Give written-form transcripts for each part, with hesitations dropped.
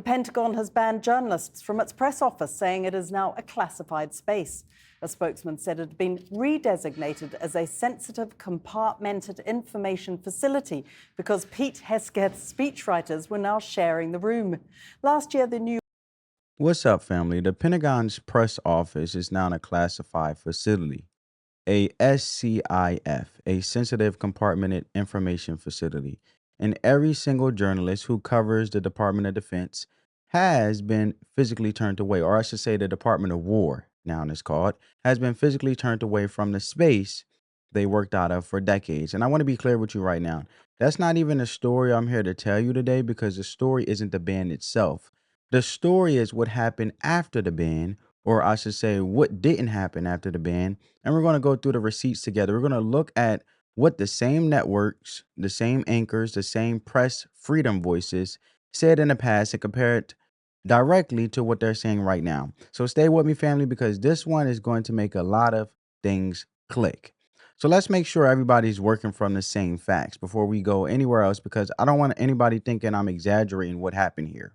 Pentagon has banned journalists from its press office, saying it is now a classified space. A spokesman said it had been redesignated as a sensitive, compartmented information facility because Pete Hegseth's speechwriters were now sharing the room. Last year, the New What's up, family? The Pentagon's press office is now in a classified facility, a SCIF, a sensitive compartmented information facility. And every single journalist who covers the Department of Defense has been physically turned away, or I should say the Department of War, now it's called, has been physically turned away from the space they worked out of for decades. And I want to be clear with you right now. That's not even a story I'm here to tell you today, because the story isn't the ban itself. The story is what happened after the ban, or I should say what didn't happen after the ban. And we're going to go through the receipts together. We're going to look at what the same networks, the same anchors, the same press freedom voices said in the past and compare it directly to what they're saying right now. So stay with me, family, because this one is going to make a lot of things click. So let's make sure everybody's working from the same facts before we go anywhere else, because I don't want anybody thinking I'm exaggerating what happened here.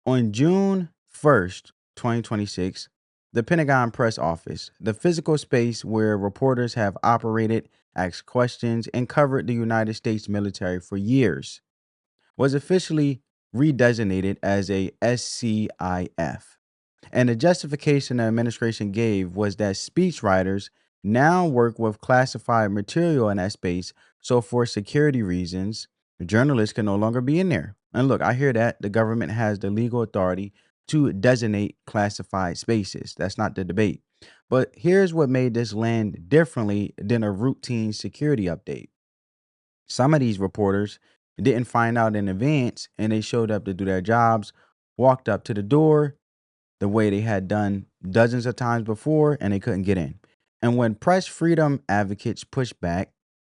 On June 1st, 2026, the Pentagon press office, the physical space where reporters have operated, asked questions, and covered the United States military for years, was officially redesignated as a SCIF. And the justification the administration gave was that speechwriters now work with classified material in that space, so for security reasons, journalists can no longer be in there. And look, I hear that the government has the legal authority to designate classified spaces. That's not the debate. But here's what made this land differently than a routine security update. Some of these reporters didn't find out in advance, and they showed up to do their jobs, walked up to the door the way they had done dozens of times before, and they couldn't get in. And when press freedom advocates pushed back,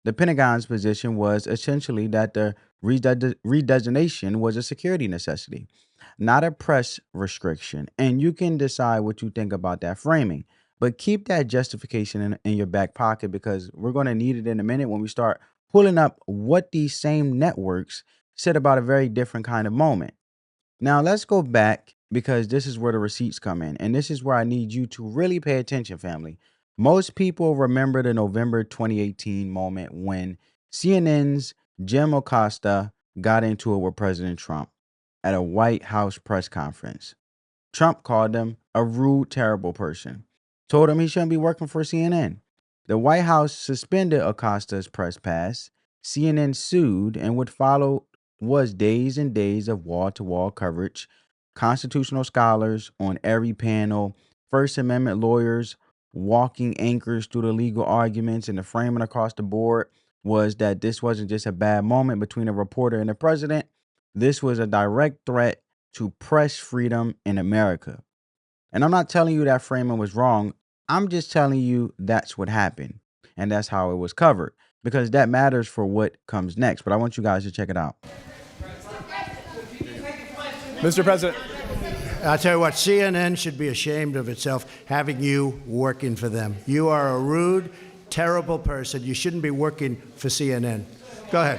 the Pentagon's position was essentially that the redesignation was a security necessity, not a press restriction. And you can decide what you think about that framing, but keep that justification in your back pocket, because we're going to need it in a minute when we start pulling up what these same networks said about a very different kind of moment. Now, let's go back, because this is where the receipts come in. And this is where I need you to really pay attention, family. Most people remember the November 2018 moment when CNN's Jim Acosta got into it with President Trump at a White House press conference. Trump called him a rude, terrible person, told him he shouldn't be working for CNN. The White House suspended Acosta's press pass. CNN sued, and what followed was days and days of wall-to-wall coverage, constitutional scholars on every panel, First Amendment lawyers walking anchors through the legal arguments, and the framing across the board was that this wasn't just a bad moment between a reporter and the president. This was a direct threat to press freedom in America. And I'm not telling you that framing was wrong. I'm just telling you that's what happened, and that's how it was covered, because that matters for what comes next. But I want you guys to check it out. Mr. President. I'll tell you what, CNN should be ashamed of itself having you working for them. You are a rude, terrible person. You shouldn't be working for CNN. Go ahead.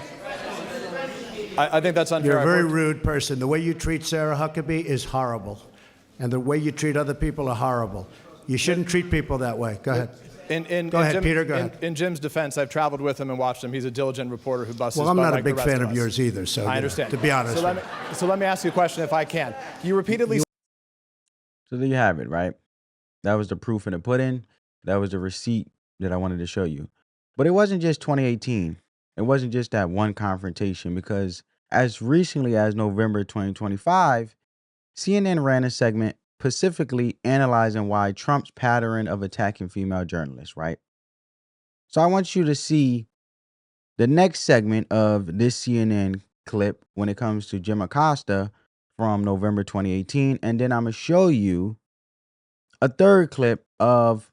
I think that's unfair. You're a very rude person. The way you treat Sarah Huckabee is horrible. And the way you treat other people are horrible. You shouldn't treat people that way. Go ahead. Go ahead, Peter, go ahead. In Jim's defense, I've traveled with him and watched him. He's a diligent reporter who busts his butt. Well, I'm not like a big fan of yours either, so I understand. To be honest. So let me ask you a question, if I can. You repeatedly. So there you have it, right? That was the proof in the pudding. That was the receipt that I wanted to show you. But it wasn't just 2018. It wasn't just that one confrontation, because as recently as November 2025, CNN ran a segment specifically analyzing why Trump's pattern of attacking female journalists, right? So I want you to see the next segment of this CNN clip when it comes to Jim Acosta from November 2018. And then I'm going to show you a third clip of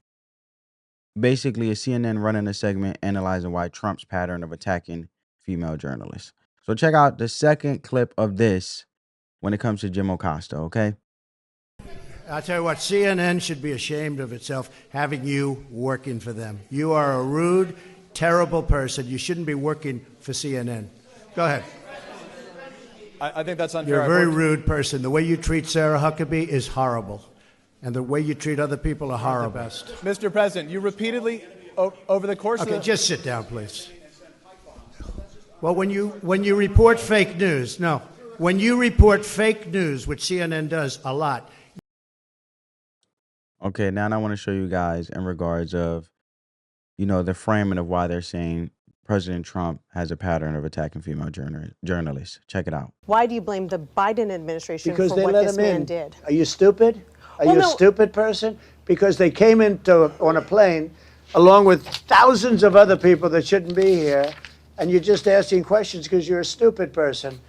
basically a CNN running a segment analyzing why Trump's pattern of attacking female journalists. So check out the second clip of this when it comes to Jim Acosta, okay? I'll tell you what, CNN should be ashamed of itself having you working for them. You are a rude, terrible person. You shouldn't be working for CNN. Go ahead. I think that's unfair. You're a very rude person. The way you treat Sarah Huckabee is horrible. And the way you treat other people are horrible. Mr. President, you repeatedly, over the course of the... Okay, just sit down, please. Well, when you report fake news, no. When you report fake news, which CNN does a lot. Okay, now I want to show you guys in regards of, the framing of why they're saying President Trump has a pattern of attacking female journalists. Check it out. Why do you blame the Biden administration Because for they what let this him man in. did? Are you stupid? Are you a stupid person? Because they came on a plane along with thousands of other people that shouldn't be here, and you're just asking questions because you're a stupid person.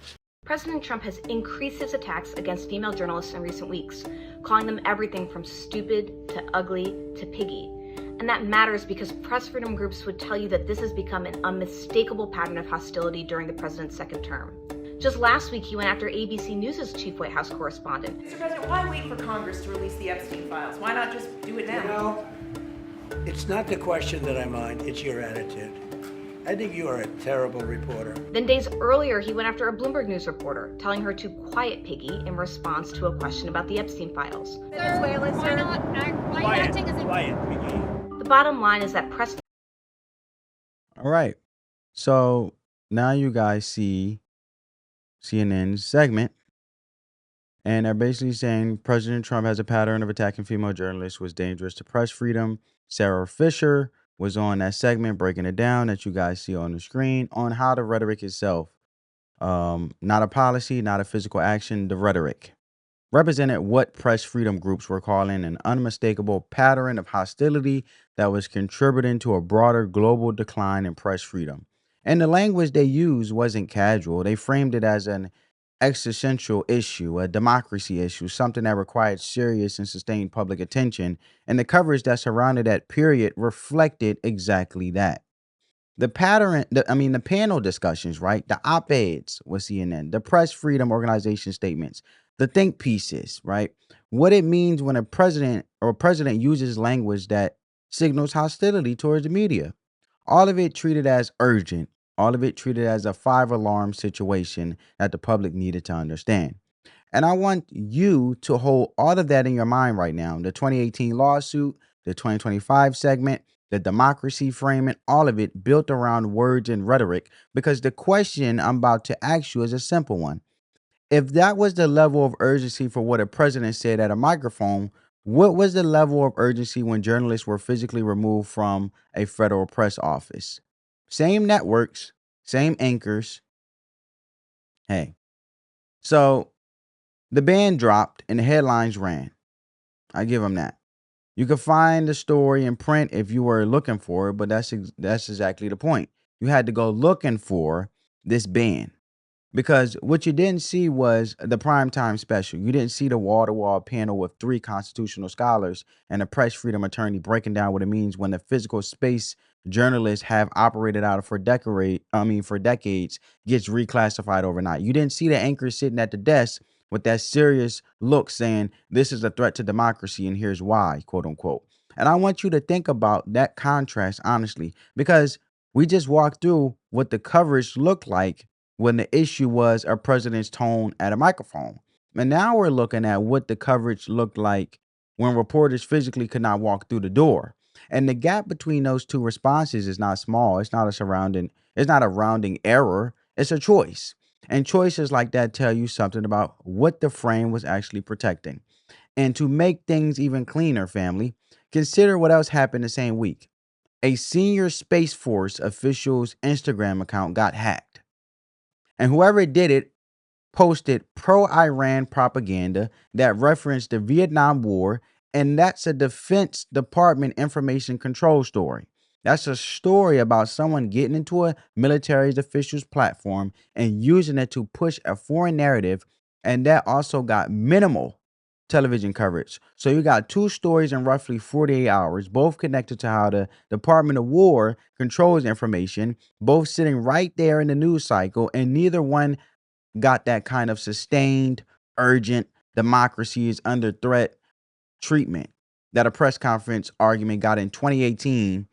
President Trump has increased his attacks against female journalists in recent weeks, calling them everything from stupid to ugly to piggy. And that matters because press freedom groups would tell you that this has become an unmistakable pattern of hostility during the president's second term. Just last week, he went after ABC News' chief White House correspondent. Mr. President, why wait for Congress to release the Epstein files? Why not just do it now? It's not the question that I mind, it's your attitude. I think you are a terrible reporter. Then days earlier, he went after a Bloomberg News reporter, telling her to quiet Piggy in response to a question about the Epstein files. Venezuela, Why not? Why are you acting as if... The bottom line is that press... All right. So now you guys see CNN's segment, and they're basically saying President Trump has a pattern of attacking female journalists, was dangerous to press freedom. Sarah Fisher was on that segment breaking it down that you guys see on the screen on how the rhetoric itself, not a policy, not a physical action, the rhetoric represented what press freedom groups were calling an unmistakable pattern of hostility that was contributing to a broader global decline in press freedom. And the language they used wasn't casual. They framed it as an existential issue, a democracy issue, something that required serious and sustained public attention. And the coverage that surrounded that period reflected exactly that. The pattern, the panel discussions, right? The op-eds with CNN, the press freedom organization statements, the think pieces, right? What it means when a president uses language that signals hostility towards the media. All of it treated as urgent. All of it treated as a 5-alarm situation that the public needed to understand. And I want you to hold all of that in your mind right now. The 2018 lawsuit, the 2025 segment, the democracy framing, all of it built around words and rhetoric, because the question I'm about to ask you is a simple one. If that was the level of urgency for what a president said at a microphone, what was the level of urgency when journalists were physically removed from a federal press office? Same networks, same anchors. Hey, so the band dropped and the headlines ran. I give them that. You could find the story in print if you were looking for it, but that's exactly the point. You had to go looking for this band. Because what you didn't see was the primetime special. You didn't see the wall-to-wall panel with 3 constitutional scholars and a press freedom attorney breaking down what it means when the physical space journalists have operated out of for decades gets reclassified overnight. You didn't see the anchor sitting at the desk with that serious look saying, this is a threat to democracy and here's why, quote unquote. And I want you to think about that contrast, honestly, because we just walked through what the coverage looked like when the issue was a president's tone at a microphone. And now we're looking at what the coverage looked like when reporters physically could not walk through the door. And the gap between those two responses is not small. It's not a rounding error. It's a choice. And choices like that tell you something about what the frame was actually protecting. And to make things even cleaner, family, consider what else happened the same week. A senior Space Force official's Instagram account got hacked. And whoever did it posted pro-Iran propaganda that referenced the Vietnam War, and that's a Defense Department information control story. That's a story about someone getting into a military official's platform and using it to push a foreign narrative, and that also got minimal television coverage. So you got 2 stories in roughly 48 hours, both connected to how the Department of War controls information, both sitting right there in the news cycle, and neither one got that kind of sustained, urgent, democracy is under threat treatment that a press conference argument got in 2018,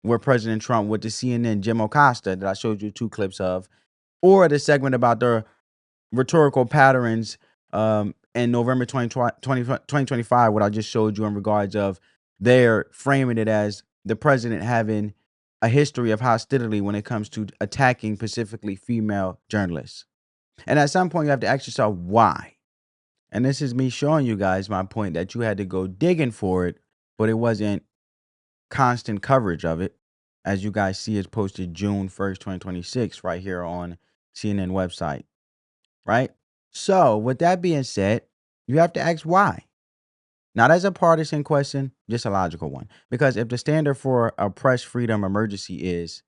where President Trump with the CNN Jim Acosta that I showed you 2 clips of, or the segment about the rhetorical patterns in November 2025, what I just showed you in regards of they're framing it as the president having a history of hostility when it comes to attacking specifically female journalists. And at some point, you have to ask yourself, why? And this is me showing you guys my point that you had to go digging for it, but it wasn't constant coverage of it. As you guys see, it's posted June 1st, 2026, right here on CNN website, right? So, with that being said, you have to ask why. Not as a partisan question, just a logical one. Because if the standard for a press freedom emergency is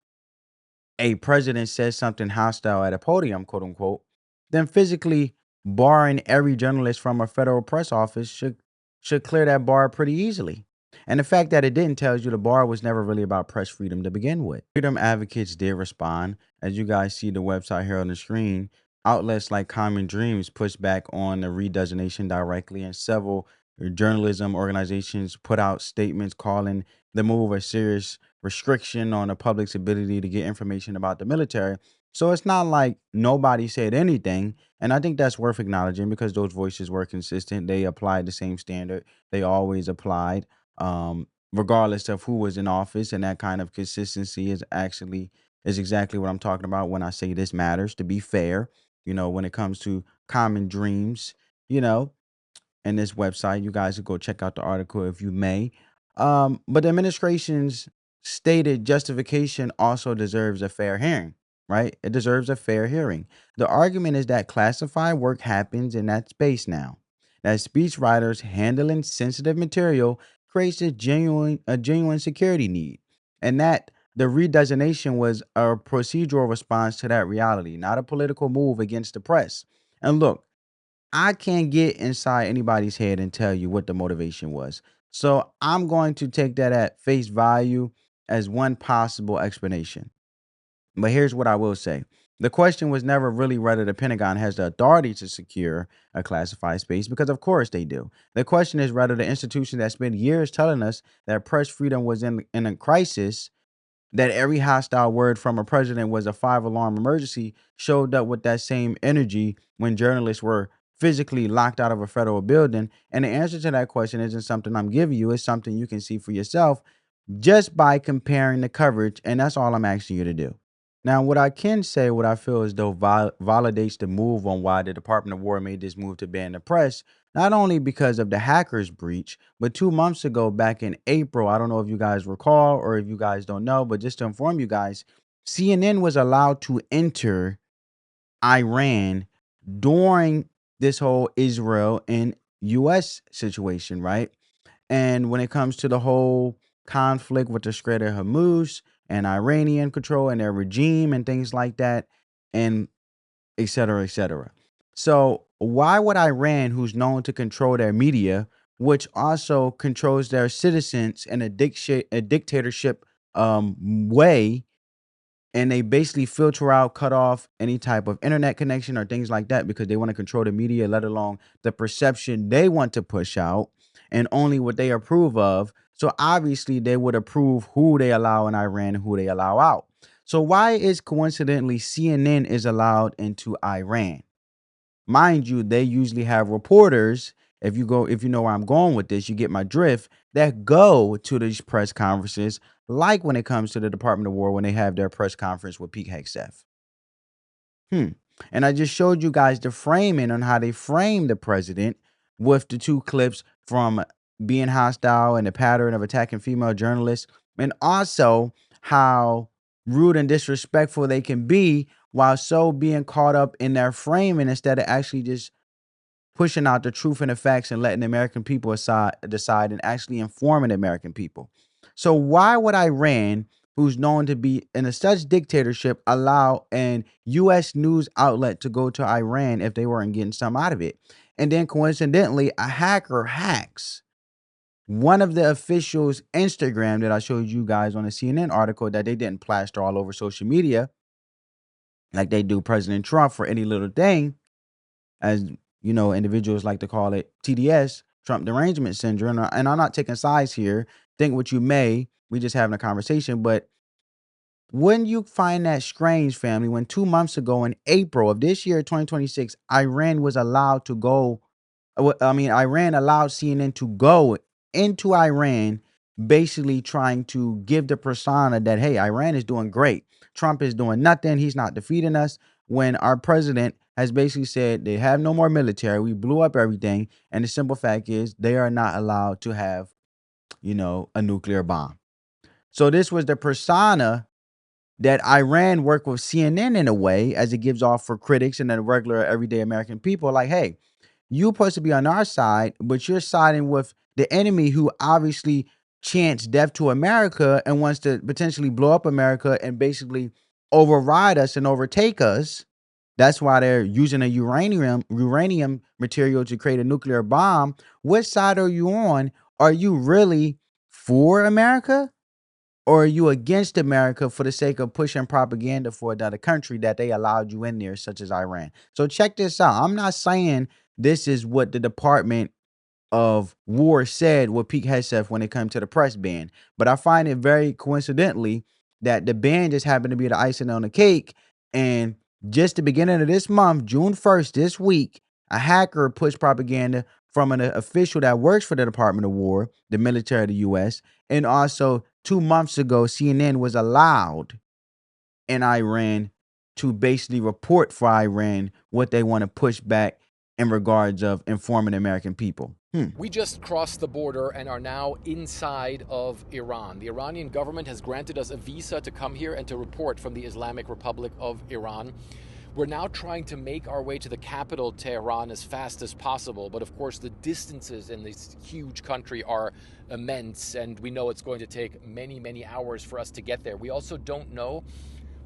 a president says something hostile at a podium, quote unquote, then physically barring every journalist from a federal press office should clear that bar pretty easily. And the fact that it didn't tells you the bar was never really about press freedom to begin with. Freedom advocates did respond. As you guys see the website here on the screen, outlets like Common Dreams pushed back on the redesignation directly, and several journalism organizations put out statements calling the move a serious restriction on the public's ability to get information about the military. So it's not like nobody said anything. And I think that's worth acknowledging because those voices were consistent. They applied the same standard they always applied, regardless of who was in office. And that kind of consistency is exactly what I'm talking about when I say this matters. To be fair, when it comes to Common Dreams, and this website, you guys can go check out the article if you may. But the administration's stated justification also deserves a fair hearing, right? It deserves a fair hearing. The argument is that classified work happens in that space now. That speechwriters handling sensitive material creates a genuine security need, and that the redesignation was a procedural response to that reality, not a political move against the press. And look, I can't get inside anybody's head and tell you what the motivation was. So I'm going to take that at face value as one possible explanation. But here's what I will say. The question was never really whether the Pentagon has the authority to secure a classified space, because of course they do. The question is whether the institution that spent years telling us that press freedom was in a crisis, that every hostile word from a president was a 5-alarm emergency, showed up with that same energy when journalists were physically locked out of a federal building. And the answer to that question isn't something I'm giving you, it's something you can see for yourself just by comparing the coverage. And that's all I'm asking you to do. Now, what I can say, what I feel as though validates the move on why the Department of War made this move to ban the press, not only because of the hackers breach, but 2 months ago, back in April, I don't know if you guys recall or if you guys don't know, but just to inform you guys, CNN was allowed to enter Iran during this whole Israel and US situation, right? And when it comes to the whole conflict with the Strait of Hormuz and Iranian control and their regime and things like that, and et cetera, et cetera. So why would Iran, who's known to control their media, which also controls their citizens in a dictatorship way, and they basically filter out, cut off any type of internet connection or things like that because they want to control the media, let alone the perception they want to push out and only what they approve of. So obviously they would approve who they allow in Iran and who they allow out. So why is coincidentally CNN is allowed into Iran? Mind you, they usually have reporters. If you know where I'm going with this, you get my drift, that go to these press conferences, like when it comes to the Department of War, when they have their press conference with Pete Hegseth. And I just showed you guys the framing on how they frame the president with the 2 clips from being hostile and the pattern of attacking female journalists, and also how rude and disrespectful they can be while so being caught up in their framing instead of actually just pushing out the truth and the facts and letting the American people decide and actually informing the American people. So why would Iran, who's known to be in a such dictatorship, allow an U.S. news outlet to go to Iran if they weren't getting something out of it? And then coincidentally, a hacker hacks one of the officials' Instagram that I showed you guys on the CNN article that they didn't plaster all over social media like they do President Trump for any little thing, as individuals like to call it TDS, Trump derangement syndrome. And I'm not taking sides here. Think what you may. We just having a conversation. But Wouldn't you find that strange, family, when 2 months ago in April of this year, 2026, Iran was allowed to go, Iran allowed CNN to go into Iran, basically trying to give the persona that, hey, Iran is doing great. Trump is doing nothing. He's not defeating us. When our president has basically said they have no more military, we blew up everything. And the simple fact is they are not allowed to have, a nuclear bomb. So this was the persona that Iran worked with CNN in a way, as it gives off for critics and the regular everyday American people, like, hey, you're supposed to be on our side, but you're siding with the enemy who obviously chants death to America and wants to potentially blow up America and basically override us and overtake us. That's why they're using a uranium material to create a nuclear bomb. What side are you on? Are you really for America? Or are you against America for the sake of pushing propaganda for another country that they allowed you in there, such as Iran? So check this out. I'm not saying this is what the Department of War said with Pete Hegseth when it comes to the press ban, but I find it very coincidentally that the ban just happened to be the icing on the cake. And just the beginning of this month, June 1st, this week, a hacker pushed propaganda from an official that works for the Department of War, the military of the U.S., and also 2 months ago, CNN was allowed in Iran to basically report for Iran what they want to push back in regards of informing the American people. We just crossed the border and are now inside of Iran. The Iranian government has granted us a visa to come here and to report from the Islamic Republic of Iran. We're now trying to make our way to the capital, Tehran, as fast as possible. But of course, the distances in this huge country are immense, and we know it's going to take many, many hours for us to get there. We also don't know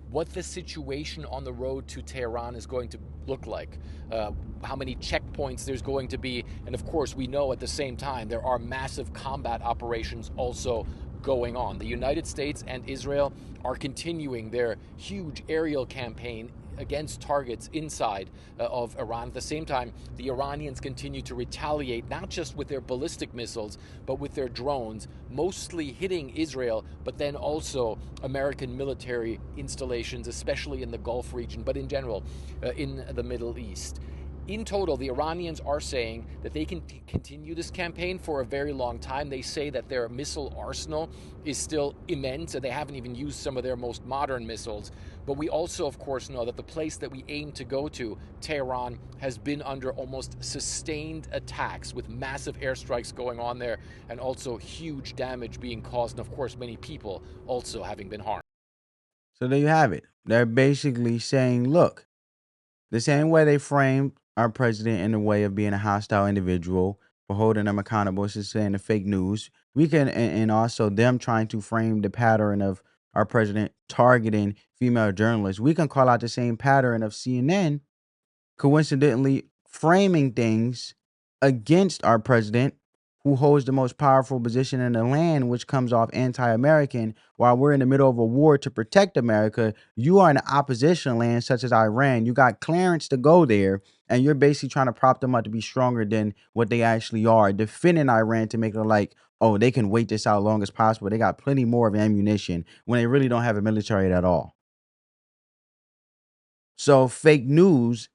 what the situation on the road to Tehran is going to look like, how many checkpoints there's going to be. And of course, we know at the same time there are massive combat operations also going on. The United States and Israel are continuing their huge aerial campaign against targets inside of Iran. At the same time, the Iranians continue to retaliate, not just with their ballistic missiles, but with their drones, mostly hitting Israel, but then also American military installations, especially in the Gulf region, but in general, in the Middle East. In total, the Iranians are saying that they can continue this campaign for a very long time. They say that their missile arsenal is still immense, and they haven't even used some of their most modern missiles. But we also, of course, know that the place that we aim to go to, Tehran, has been under almost sustained attacks with massive airstrikes going on there and also huge damage being caused, and of course, many people also having been harmed. So there you have it. They're basically saying, look, the same way they framed our president in the way of being a hostile individual for holding them accountable, is saying the fake news. We can, and also them trying to frame the pattern of our president targeting female journalists. We can call out the same pattern of CNN coincidentally framing things against our president, who holds the most powerful position in the land, which comes off anti-American, while we're in the middle of a war to protect America. You are in an opposition land such as Iran. You got clearance to go there, and you're basically trying to prop them up to be stronger than what they actually are, defending Iran to make it like, oh, they can wait this out long as possible. They got plenty more of ammunition when they really don't have a military at all. So fake news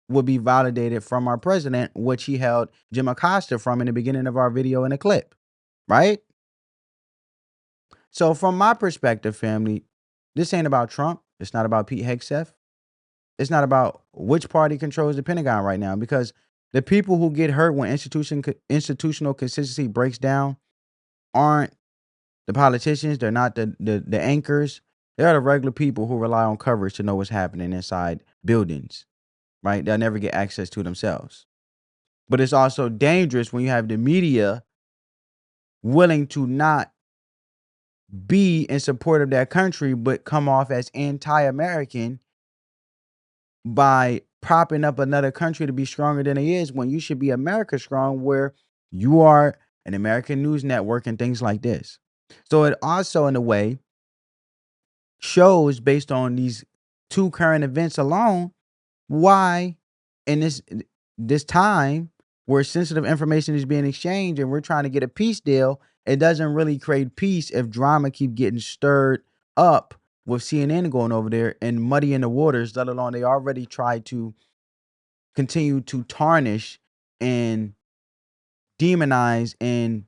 would be validated from our president, which he held Jim Acosta from in the beginning of our video in a clip, right? So from my perspective, family, this ain't about Trump. It's not about Pete Hegseth. It's not about which party controls the Pentagon right now, because the people who get hurt when institutional consistency breaks down aren't the politicians. They're not the anchors. They are the regular people who rely on coverage to know what's happening inside buildings. Right? They'll never get access to themselves. But it's also dangerous when you have the media willing to not be in support of their country, but come off as anti-American by propping up another country to be stronger than it is, when you should be America strong, where you are an American news network and things like this. So it also, in a way, shows, based on these two current events alone, why in this time where sensitive information is being exchanged and we're trying to get a peace deal, it doesn't really create peace if drama keep getting stirred up with CNN going over there and muddying the waters, let alone they already tried to continue to tarnish and demonize and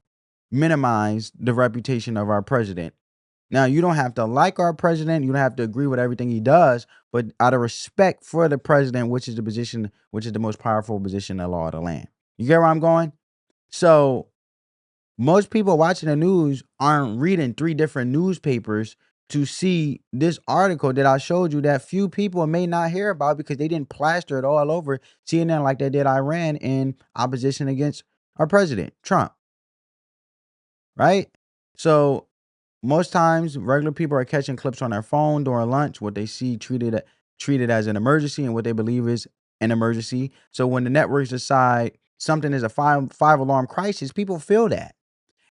minimize the reputation of our president. Now, you don't have to like our president, you don't have to agree with everything he does, but out of respect for the president, which is the most powerful position in the law of the land. You get where I'm going? So most people watching the news aren't reading 3 different newspapers to see this article that I showed you that few people may not hear about because they didn't plaster it all over CNN like they did Iran in opposition against our president, Trump. Right? So most times regular people are catching clips on their phone during lunch, what they see treated as an emergency and what they believe is an emergency. So when the networks decide something is a five alarm crisis, people feel that.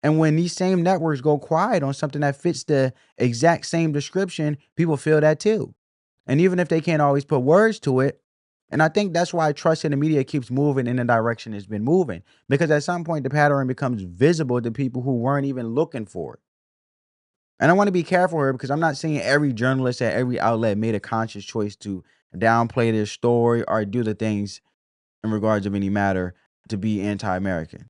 And when these same networks go quiet on something that fits the exact same description, people feel that too. And even if they can't always put words to it, and I think that's why trust in the media keeps moving in the direction it's been moving, because at some point the pattern becomes visible to people who weren't even looking for it. And I want to be careful here because I'm not saying every journalist at every outlet made a conscious choice to downplay their story or do the things in regards of any matter to be anti-American.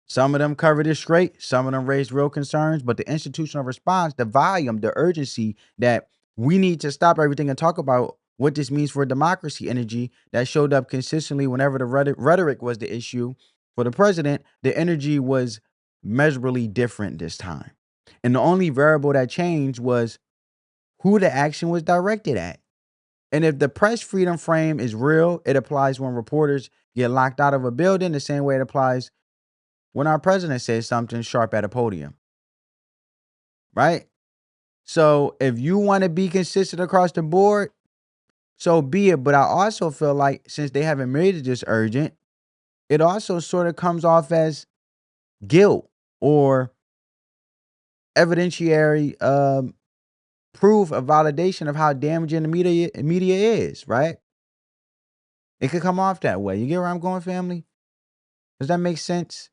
Some of them covered it straight. Some of them raised real concerns, but the institutional response, the volume, the urgency that we need to stop everything and talk about what this means for democracy energy that showed up consistently whenever the rhetoric was the issue for the president, the energy was measurably different this time. And the only variable that changed was who the action was directed at. And if the press freedom frame is real, it applies when reporters get locked out of a building the same way it applies when our president says something sharp at a podium. Right? So if you want to be consistent across the board, so be it. But I also feel like since they haven't made it this urgent, it also sort of comes off as guilt or evidentiary proof of validation of how damaging the media is, right? It could come off that way. You get where I'm going, family? Does that make sense?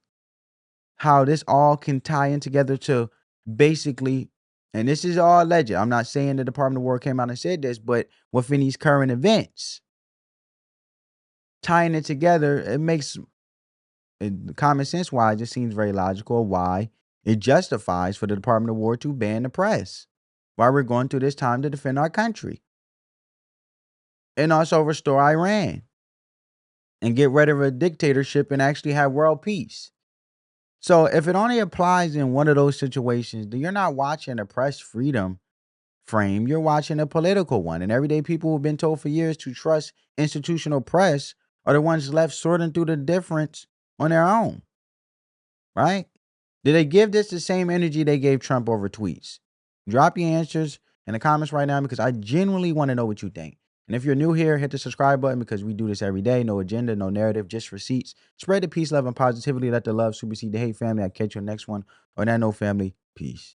How this all can tie in together to basically, and this is all alleged. I'm not saying the Department of War came out and said this, but within these current events, tying it together, it makes common sense why it just seems very logical why it justifies for the Department of War to ban the press while we're going through this time to defend our country and also restore Iran and get rid of a dictatorship and actually have world peace. So if it only applies in one of those situations, then you're not watching a press freedom frame, you're watching a political one. And everyday people who've been told for years to trust institutional press are the ones left sorting through the difference on their own, right? Did they give this the same energy they gave Trump over tweets? Drop your answers in the comments right now because I genuinely want to know what you think. And if you're new here, hit the subscribe button because we do this every day. No agenda, no narrative, just receipts. Spread the peace, love, and positivity. Let the love supersede the hate, family. I'll catch you on the next one. On that note, family, peace.